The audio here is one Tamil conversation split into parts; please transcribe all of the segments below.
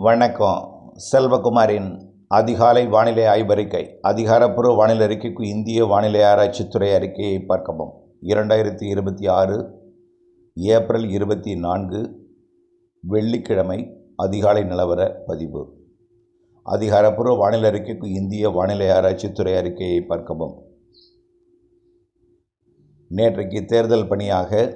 வணக்கம். செல்வகுமாரின் அதிகாலை வானிலை ஆய்வறிக்கை. அதிகாரப்பூர்வ வானிலை அறிக்கைக்கு இந்திய வானிலை ஆராய்ச்சித்துறை அறிக்கையை பார்க்கவும். 2026 ஏப்ரல் 24 வெள்ளிக்கிழமை அதிகாலை நிலவர பதிவு. அதிகாரப்பூர்வ வானிலை அறிக்கைக்கு இந்திய வானிலை ஆராய்ச்சித்துறை அறிக்கையை பார்க்கவும். நேற்றைக்கு தேர்தல் பணியாக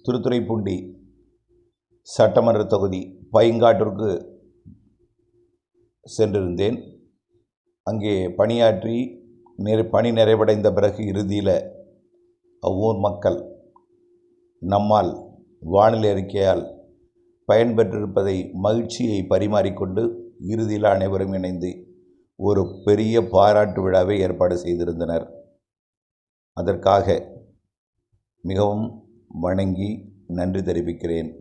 திருத்துறைப்பூண்டி சட்டமன்ற தொகுதி பைங்காட்டிற்கு சென்றிருந்தேன். அங்கே பணியாற்றி பணி நிறைவடைந்த பிறகு இறுதியில் அவ்வூர் மக்கள் நம்மால் வானிலை அறிக்கையால் பயன்பெற்றிருப்பதை மகிழ்ச்சியை பரிமாறிக்கொண்டு இறுதியில் அனைவரும் இணைந்து ஒரு பெரிய பாராட்டு விழாவை ஏற்பாடு செய்திருந்தனர். அதற்காக மிகவும் வணங்கி நன்றி தெரிவிக்கிறேன்.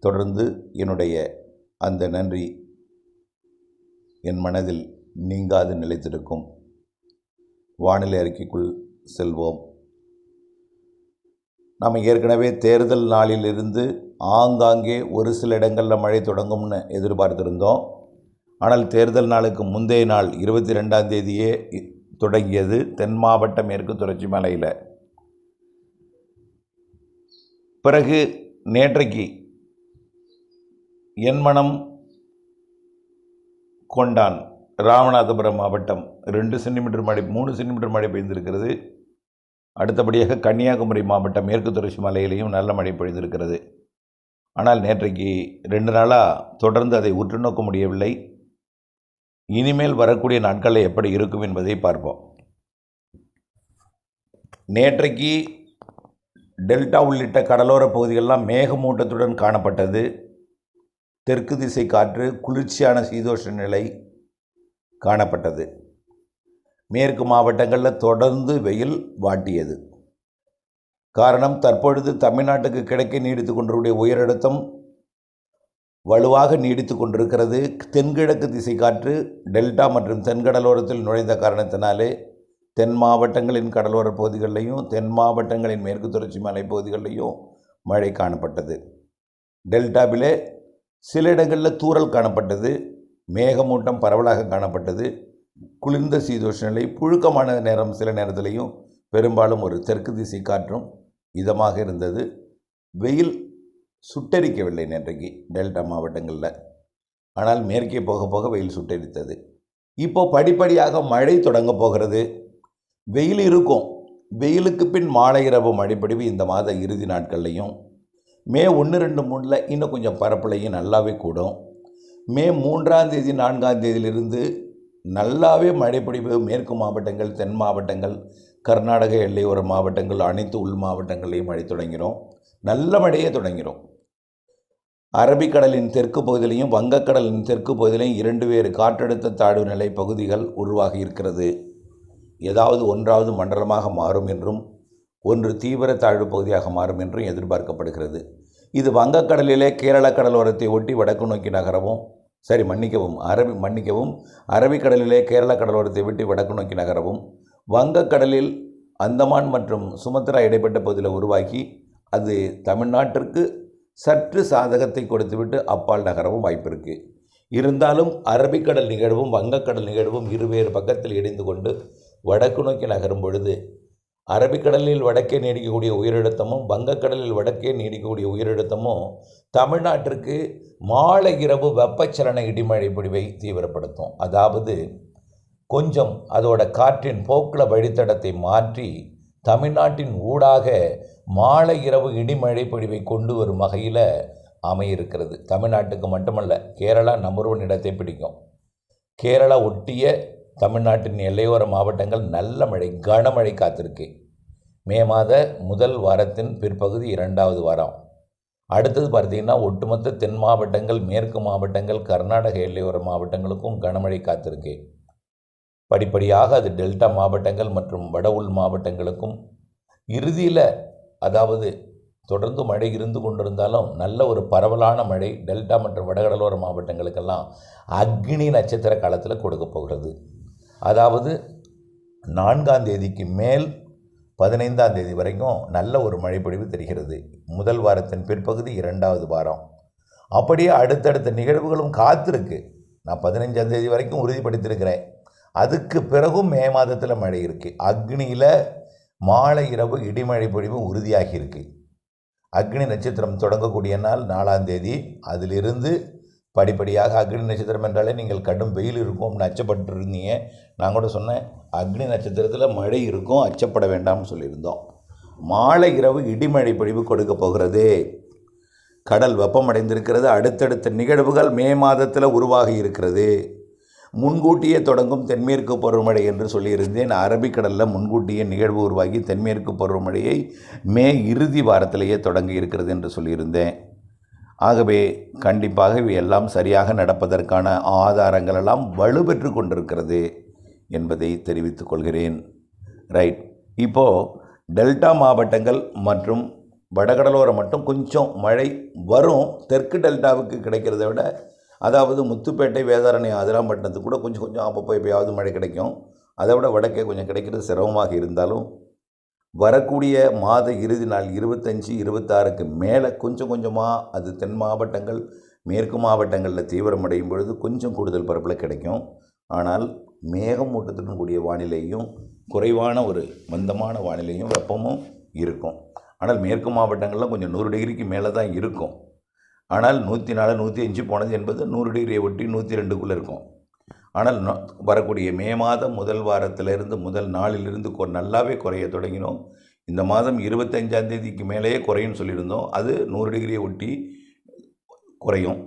தொடர்ந்து என்னுடைய அந்த நன்றி என் மனதில் நீங்காது நிலைத்திருக்கும். வானிலை அறிக்கைக்குள் செல்வோம். நாம் ஏற்கனவே தேர்தல் நாளிலிருந்து ஆங்காங்கே ஒரு சில இடங்களில் மழை தொடங்கும்னு எதிர்பார்த்திருந்தோம். ஆனால் தேர்தல் நாளுக்கு முந்தைய நாள் 22ஆம் தேதியே தொடங்கியது தென் மாவட்ட மேற்கு தொடர்ச்சி மலையில். பிறகு நேற்றைக்கு என்மனம் கொண்டான் ராமநாதபுரம் மாவட்டம் 2 சென்டிமீட்டர் மழை 3 சென்டிமீட்டர் மழை பெய்திருக்கிறது. அடுத்தபடியாக கன்னியாகுமரி மாவட்டம் மேற்கு தொடர்ச்சி மலையிலையும் நல்ல மழை பெய்திருக்கிறது. ஆனால் நேற்றைக்கு 2 நாளாக தொடர்ந்து அதை உற்று நோக்க முடியவில்லை. இனிமேல் வரக்கூடிய நாட்களில் எப்படி இருக்கும் என்பதை பார்ப்போம். நேற்றைக்கு டெல்டா உள்ளிட்ட கடலோர பகுதிகளெலாம் மேகமூட்டத்துடன் காணப்பட்டது. தெற்கு திசை காற்று, குளிர்ச்சியான சீதோஷ்ண நிலை காணப்பட்டது. மேற்கு மாவட்டங்களில் தொடர்ந்து வெயில் வாட்டியது. காரணம், தற்பொழுது தமிழ்நாட்டுக்கு கிழக்கே நீடித்து கொண்டிருக்கூடிய உயரழுத்தம் வலுவாக நீடித்து கொண்டிருக்கிறது. தென்கிழக்கு திசை காற்று டெல்டா மற்றும் தென்கடலோரத்தில் நுழைந்த காரணத்தினாலே தென் மாவட்டங்களின் கடலோர பகுதிகளிலையும் தென் மாவட்டங்களின் மேற்கு தொடர்ச்சி மலைப்பகுதிகளிலையும் மழை காணப்பட்டது. டெல்டாவிலே சில இடங்களில் தூறல் காணப்பட்டது. மேகமூட்டம் பரவலாக காணப்பட்டது. குளிர்ந்த சீதோஷ்ண நிலை, புழுக்கமான நேரம் சில நேரத்திலையும் பெரும்பாலும் ஒரு தெற்கு திசை காற்றும் இதமாக இருந்தது. வெயில் சுட்டரிக்கவில்லை நேற்றைக்கு டெல்டா மாவட்டங்களில். ஆனால் மேற்கே போக போக வெயில் சுட்டரித்தது. இப்போது படிப்படியாக மழை தொடங்க போகிறது. வெயில் இருக்கும். வெயிலுக்கு பின் மாலை இரவு மழைப்பொழிவு இந்த மாத இறுதி நாட்கள்லையும் மே 1, 2, 3 இன்னும் கொஞ்சம் பரப்பளையும் நல்லாவே கூடும். மே 3ஆம் தேதி 4ஆம் தேதியிலிருந்து நல்லாவே மழைப்பொழிவு மேற்கு மாவட்டங்கள், தென் மாவட்டங்கள், கர்நாடக எல்லையோர மாவட்டங்கள், அனைத்து உள் மாவட்டங்களையும் மழை தொடங்கிடும். நல்ல மழையே தொடங்கிடும். அரபிக்கடலின் தெற்கு பகுதியிலையும் வங்கக்கடலின் தெற்கு பகுதியிலையும் 2 வேறு காற்றழுத்த தாழ்வு நிலை பகுதிகள் உருவாகி இருக்கிறது. ஏதாவது ஒன்றாவது மண்டலமாக மாறும் என்றும் ஒன்று தீவிர தாழ்வு பகுதியாக மாறும் என்றும் எதிர்பார்க்கப்படுகிறது. இது வங்கக்கடலிலே கேரள கடலோரத்தை ஒட்டி வடக்கு நோக்கி நகரவும் அரபிக்கடலிலே கேரள கடலோரத்தை விட்டு வடக்கு நோக்கி நகரவும், வங்கக்கடலில் அந்தமான் மற்றும் சுமத்ரா இடைப்பட்ட பகுதியில் உருவாக்கி அது தமிழ்நாட்டிற்கு சற்று சாதகத்தை கொடுத்துவிட்டு அப்பால் நகரவும் வாய்ப்பு இருக்குது. இருந்தாலும் அரபிக்கடல் நிகழ்வும் வங்கக்கடல் நிகழ்வும் இருவேறு பக்கத்தில் இணைந்து கொண்டு வடக்கு நோக்கி நகரும் பொழுது அரபிக்கடலில் வடக்கே நீடிக்கக்கூடிய உயரழுத்தமும் வங்கக்கடலில் வடக்கே நீடிக்கக்கூடிய உயரழுத்தமும் தமிழ்நாட்டிற்கு மாலை இரவு வெப்பச்சலன இடிமழை பொழிவை தீவிரப்படுத்தும். அதாவது கொஞ்சம் அதோட காற்றின் போக்கில் வழித்தடத்தை மாற்றி தமிழ்நாட்டின் ஊடாக மாலை இரவு இடிமழை பொழிவை கொண்டு வரும் வகையில் அமையிருக்கிறது. தமிழ்நாட்டுக்கு மட்டுமல்ல, கேரளா நம்பர் 1 இடத்தை பிடிக்கும். கேரளா ஒட்டிய தமிழ்நாட்டின் எல்லையோர மாவட்டங்கள் நல்ல மழை, கனமழை காத்திருக்கு. மே மாத முதல் வாரத்தின் பிற்பகுதி 2வது வாரம். அடுத்தது பார்த்திங்கன்னா ஒட்டுமொத்த தென் மாவட்டங்கள், மேற்கு மாவட்டங்கள், கர்நாடக எல்லையோர மாவட்டங்களுக்கும் கனமழை காத்திருக்கு. படிப்படியாக அது டெல்டா மாவட்டங்கள் மற்றும் வட உள் மாவட்டங்களுக்கும் இறுதியில், அதாவது தொடர்ந்து மழை இருந்து கொண்டிருந்தாலும் நல்ல ஒரு பரவலான மழை டெல்டா மற்றும் வடகடலோர மாவட்டங்களுக்கெல்லாம் அக்னி நட்சத்திர காலத்தில் கொடுக்க போகிறது. அதாவது 4ஆம் தேதிக்கு மேல் 15ஆம் தேதி வரைக்கும் நல்ல ஒரு மழைப்பொழிவு தெரிகிறது. முதல் வாரத்தின் பிற்பகுதி 2வது வாரம். அப்படியே அடுத்தடுத்த நிகழ்வுகளும் காத்திருக்கு. நான் 15ஆம் தேதி வரைக்கும் உறுதிப்படுத்தியிருக்கிறேன். அதுக்கு பிறகும் மே மாதத்தில் மழை இருக்குது. அக்னியில் மாலை இரவு இடிமழை பொழிவு உறுதியாகி இருக்கு. அக்னி நட்சத்திரம் தொடங்கக்கூடிய நாள் 4ஆம் தேதி. அதிலிருந்து படிப்படியாக அக்னி நட்சத்திரம் என்றாலே நீங்கள் கடும் வெயில் இருக்கும்னு அச்சப்பட்டு இருந்தீங்க. நான் கூட சொன்னேன், அக்னி நட்சத்திரத்தில் மழை இருக்கும், அச்சப்பட வேண்டாம்னு சொல்லியிருந்தோம். மாலை இரவு இடிமழை பொழிவு கொடுக்க போகிறது. கடல் வெப்பமடைந்திருக்கிறது. அடுத்தடுத்த நிகழ்வுகள் மே மாதத்தில் உருவாகி இருக்கிறது. முன்கூட்டியே தொடங்கும் தென்மேற்கு பருவமழை என்று சொல்லியிருந்தேன். அரபிக்கடலில் முன்கூட்டியே நிகழ்வு உருவாகி தென்மேற்கு பருவமழையை மே இறுதி வாரத்திலேயே தொடங்கி இருக்கிறது என்று சொல்லியிருந்தேன். ஆகவே கண்டிப்பாக இவை எல்லாம் சரியாக நடப்பதற்கான ஆதாரங்கள் எல்லாம் வலுப்பெற்று கொண்டிருக்கிறது என்பதை தெரிவித்துக் கொள்கிறேன். ரைட். இப்போது டெல்டா மாவட்டங்கள் மற்றும் வடகடலோரம் மட்டும் கொஞ்சம் மழை வரும். தெற்கு டெல்டாவுக்கு கிடைக்கிறத விட, அதாவது முத்துப்பேட்டை, வேதாரண்யம், அதிராம்பட்டினத்துக்கு கூட கொஞ்சம் கொஞ்சம் அப்பப்போ எப்போயாவது மழை கிடைக்கும். அதை விட வடக்கே கொஞ்சம் கிடைக்கிறது சிரமமாக இருந்தாலும், வரக்கூடிய மாத இறுதி நாள் 25, 26க்கு மேலே கொஞ்சம் கொஞ்சமாக அது தென் மாவட்டங்கள், மேற்கு மாவட்டங்களில் தீவிரமடையும் பொழுது கொஞ்சம் கூடுதல் பரப்பில் கிடைக்கும். ஆனால் மேகமூட்டத்துடன் கூடிய வானிலையும், குறைவான ஒரு மந்தமான வானிலையும், வெப்பமும் இருக்கும். ஆனால் மேற்கு மாவட்டங்களில் கொஞ்சம் 100 டிகிரிக்கு மேலே தான் இருக்கும். ஆனால் 104, 105 போனது என்பது 100 டிகிரியை ஒட்டி 102க்குள்ளே இருக்கும். ஆனால் வரக்கூடிய மே மாதம் முதல் வாரத்திலிருந்து, முதல் நாளிலிருந்து நல்லாவே குறைய தொடங்கினோம். இந்த மாதம் 25ஆம் தேதிக்கு மேலேயே குறையும் சொல்லியிருந்தோம். அது 100 டிகிரியை ஒட்டி குறையும்.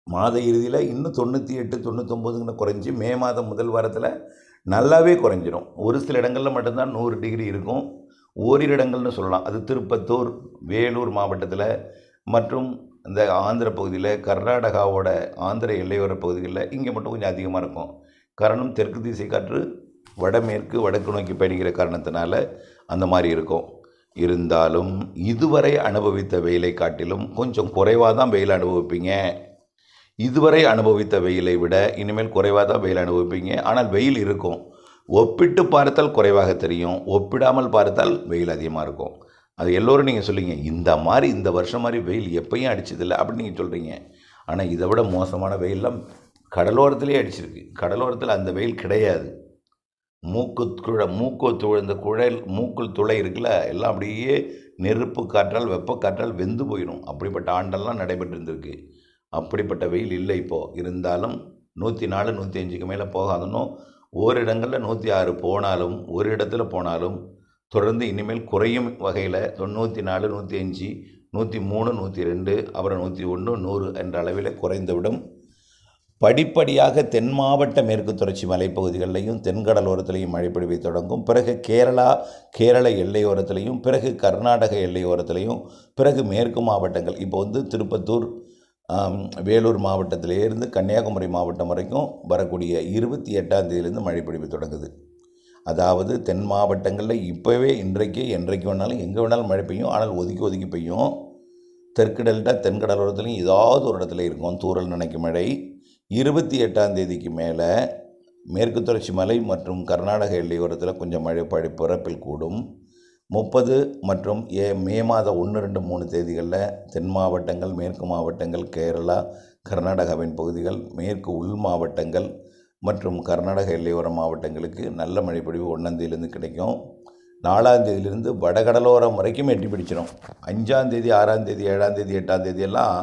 மாத இறுதியில் இன்னும் 98, 99ன்னு குறைஞ்சி மே மாதம் முதல் வாரத்தில் நல்லாவே குறைஞ்சிரும். ஒரு சில இடங்களில் மட்டும்தான் 100 டிகிரி இருக்கும். ஓரிரு இடங்கள்னு சொல்லலாம். அது திருப்பத்தூர், வேலூர் மாவட்டத்தில் மற்றும் இந்த ஆந்திர பகுதியில், கர்நாடகாவோட ஆந்திர எல்லையோர பகுதிகளில் இங்கே மட்டும் கொஞ்சம் அதிகமாக இருக்கும். காரணம், தெற்கு திசை காற்று வடமேற்கு வடக்கு நோக்கி பயணிக்கிற காரணத்தினால அந்த மாதிரி இருக்கும். இருந்தாலும் இதுவரை அனுபவித்த வெயிலை காட்டிலும் கொஞ்சம் குறைவாக தான் வெயில் அனுபவிப்பீங்க. இதுவரை அனுபவித்த வெயிலை விட இனிமேல் குறைவாக தான் வெயில் அனுபவிப்பீங்க. ஆனால் வெயில் இருக்கும். ஒப்பிட்டு பார்த்தால் குறைவாக தெரியும், ஒப்பிடாமல் பார்த்தால் வெயில் அதிகமாக இருக்கும். அது எல்லோரும் நீங்கள் சொல்லுவீங்க, இந்த வருஷம் மாதிரி வெயில் எப்பயும் அடிச்சதில்லை அப்படின்னு நீங்கள் சொல்கிறீங்க. ஆனால் இதை விட மோசமான வெயிலெலாம் கடலோரத்துலேயே அடிச்சிருக்கு. கடலோரத்தில் அந்த வெயில் கிடையாது. மூக்குள் துளை இருக்குல்ல, எல்லாம் அப்படியே நெருப்பு காற்றால், வெப்ப காற்றால் வெந்து போயிடும். அப்படிப்பட்ட ஆண்டெல்லாம் நடைபெற்றிருந்திருக்கு. அப்படிப்பட்ட வெயில் இல்லை இப்போது. இருந்தாலும் 104, 105க்கு மேலே போகாதுன்னு ஓரிடங்களில் 106 போனாலும், ஒரு இடத்துல போனாலும் தொடர்ந்து இனிமேல் குறையும் வகையில் 94, 105, 103, 102, அப்புறம் 101, 100 என்ற அளவில் குறைந்துவிடும். படிப்படியாக தென் மாவட்ட மேற்கு தொடர்ச்சி மலைப்பகுதிகளிலையும் தென்கடலோரத்திலையும் மழை பொழிவை தொடங்கும். பிறகு கேரள எல்லையோரத்திலையும், பிறகு கர்நாடக எல்லையோரத்திலையும், பிறகு மேற்கு மாவட்டங்கள், இப்போ திருப்பத்தூர், வேலூர் மாவட்டத்திலேருந்து கன்னியாகுமரி மாவட்டம் வரைக்கும் வரக்கூடிய 28ஆம் தேதியிலேருந்து மழை பொழிவு தொடங்குது. அதாவது தென் மாவட்டங்களில் இப்போவே என்றைக்கு வேணாலும் எங்கே வேணாலும் மழை பெய்யும். ஆனால் ஒதுக்கி பெய்யும். தெற்கு டெல்டா தென்கடலோரத்துலையும் ஏதாவது ஒரு இடத்துல இருக்கும் தூறல் நனைக்கும் மழை. 28ஆம் தேதிக்கு மேலே மேற்கு தொடர்ச்சி மலை மற்றும் கர்நாடக எல்லையோரத்தில் கொஞ்சம் மழை பிறப்பில் கூடும். 30 மற்றும் மே மாதம் 1, 2, 3 தேதிகளில் தென் மாவட்டங்கள், மேற்கு மாவட்டங்கள், கேரளா, கர்நாடகாவின் பகுதிகள், மேற்கு உள் மாவட்டங்கள் மற்றும் கர்நாடக எல்லையோர மாவட்டங்களுக்கு நல்ல மழை பொழிவு 1ஆம் தேதியிலேருந்து கிடைக்கும். 4ஆம் தேதியிலிருந்து வடகடலோரம் வரைக்கும் எட்டி பிடிச்சிடும். 5ஆம் தேதி, 6ஆம் தேதி, 7ஆம் தேதி, 8ஆம் தேதியெல்லாம்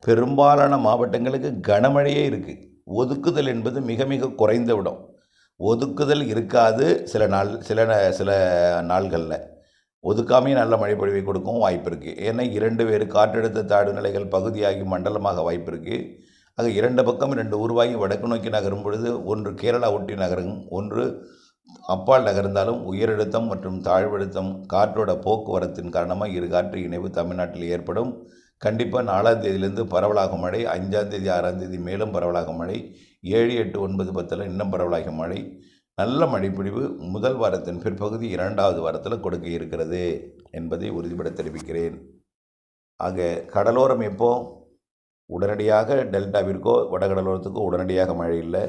பெரும்பாலான மாவட்டங்களுக்கு கனமழையே இருக்குது. ஒதுக்குதல் என்பது மிக மிக குறைந்து விடும். ஒதுக்குதல் இருக்காது சில நாள்களில். ஒதுக்காமே நல்ல மழை பொழிவை கொடுக்கவும் வாய்ப்பு இருக்குது. ஏன்னா 2 வேறு காற்றழுத்த தாழ்வு நிலைகள் பகுதியாகி மண்டலமாக வாய்ப்பு இருக்குது. ஆக 2 பக்கம் 2 உருவாகி வடக்கு நோக்கி நகரும் பொழுது, ஒன்று கேரளா ஒட்டி நகரும், ஒன்று அப்பால் நகர்ந்தாலும் உயரழுத்தம் மற்றும் தாழ்வழுத்தம் காற்றோட போக்குவரத்தின் காரணமாக இரு காற்று இணைவு தமிழ்நாட்டில் ஏற்படும். கண்டிப்பாக 4ஆம் தேதியிலேருந்து பரவலாகும் மழை. 5ஆம் தேதி, 6ஆம் தேதி மேலும் பரவலாகும் மழை. 7, 8, 9, 10 இன்னும் பரவலாகும் மழை. நல்ல மழைப்பொழிவு முதல் வாரத்தின் பிற்பகுதி 2வது வாரத்தில் கொடுக்க இருக்கிறது என்பதை உறுதிபட தெரிவிக்கிறேன். ஆக கடலோரம் எப்போ உடனடியாக டெல்டாவிற்கோ வடகடலோரத்துக்கோ உடனடியாக மழை இல்லை.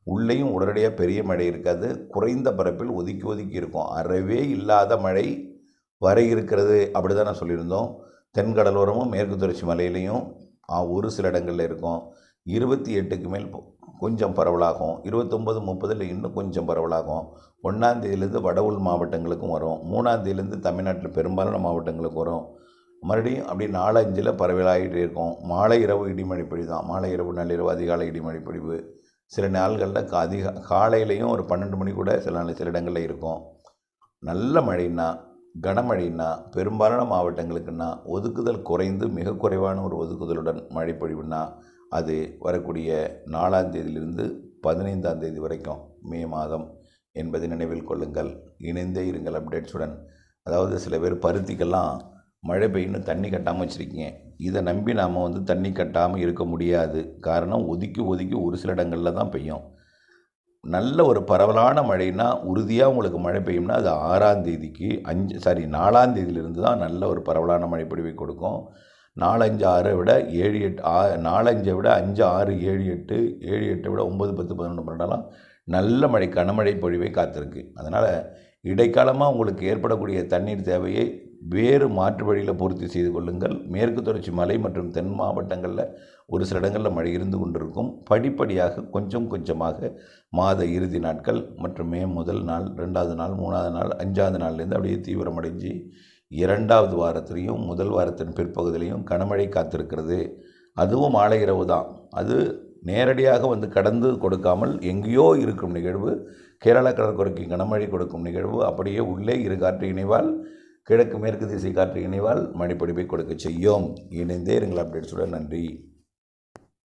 உள்ளேயும் உடனடியாக பெரிய மழை இருக்காது. குறைந்த பரப்பில் ஒதுக்கி இருக்கும். அறவே இல்லாத மழை வர இருக்கிறது. அப்படி தான் நான் சொல்லியிருந்தோம். தென்கடலோரமும் மேற்கு தொடர்ச்சி மலையிலையும் ஒரு சில இடங்களில் இருக்கும். 28க்கு மேல் கொஞ்சம் பரவலாகும். 29, 30 இன்னும் கொஞ்சம் பரவலாகும். 1ஆம் தேதியிலேருந்து வட உள் மாவட்டங்களுக்கும் வரும். 3ஆம் தேதியிலேருந்து தமிழ்நாட்டில் பெரும்பாலான மாவட்டங்களுக்கு வரும். மறுபடியும் அப்படி 4, 5 பரவலாகிட்டே இருக்கும். மாலை இரவு இடிமழை பொழிவு தான். மாலை இரவு நள்ளிரவு அதிகாலை இடிமழை பொழிவு. சில நாள்களில் காலையிலையும் ஒரு 12 மணி கூட சில இடங்களில் இருக்கும். நல்ல மழைன்னா, கனமழைன்னா, பெரும்பாலான மாவட்டங்களுக்குன்னா ஒதுக்குதல் குறைந்து மிக குறைவான ஒரு ஒதுக்குதலுடன் மழை பொழிவுன்னா அது வரக்கூடிய 4ஆம் தேதியிலிருந்து 15ஆம் தேதி வரைக்கும் மே மாதம் என்பதை நினைவில் கொள்ளுங்கள். இணைந்தே இருங்கள் அப்டேட்ஸுடன். அதாவது சில பேர் பருத்திக்கெல்லாம் மழை பெய்யுன்னு தண்ணி கட்டாமல் வச்சுருக்கீங்க. இதை நம்பி நாம் தண்ணி கட்டாமல் இருக்க முடியாது. காரணம் ஒதுக்கி ஒரு சில இடங்களில் தான் பெய்யும். நல்ல ஒரு பரவலான மழைனா உறுதியாக உங்களுக்கு மழை பெய்யும்னா அது 6ஆம் தேதிக்கு 4ஆம் தேதியிலிருந்து தான் நல்ல ஒரு பரவலான மழை பொழிவை கொடுக்கும். 4, 5, 6 விட 7, 8 4, 5 விட 5, 6, 7, 8 7, 8 விட 9, 10, 11, 12 நல்ல மழை கனமழை பொழிவை காத்திருக்கு. அதனால் இடைக்காலமாக உங்களுக்கு ஏற்படக்கூடிய தண்ணீர் தேவையை வேறு மாற்று வழியில் பூர்த்தி செய்து கொள்ளுங்கள். மேற்கு தொடர்ச்சி மலை மற்றும் தென் மாவட்டங்களில் ஒரு சில இடங்களில் மழை இருந்து கொண்டிருக்கும். படிப்படியாக கொஞ்சம் கொஞ்சமாக மாத இறுதி நாட்கள் மற்றும் மே முதல் நாள், 2வது நாள், 3வது நாள், 5வது நாள்லேருந்து அப்படியே தீவிரமடைஞ்சு 2வது வாரத்திலையும் முதல் வாரத்தின் பிற்பகுதியிலையும் கனமழை காத்திருக்கிறது. அதுவும் மாலை இரவு தான். அது நேரடியாக கடந்து கொடுக்காமல் எங்கேயோ இருக்கும் நிகழ்வு, கேரளா கடற்கரைக்கு கனமழை கொடுக்கும் நிகழ்வு அப்படியே உள்ளே இரு காற்று இணைவால், கிழக்கு மேற்கு திசை காற்று இணைவால் மழைப்பொழிவை கொடுக்க செய்யும். இணைந்தே இருங்கள் அப்டேட்ஸுடன். நன்றி.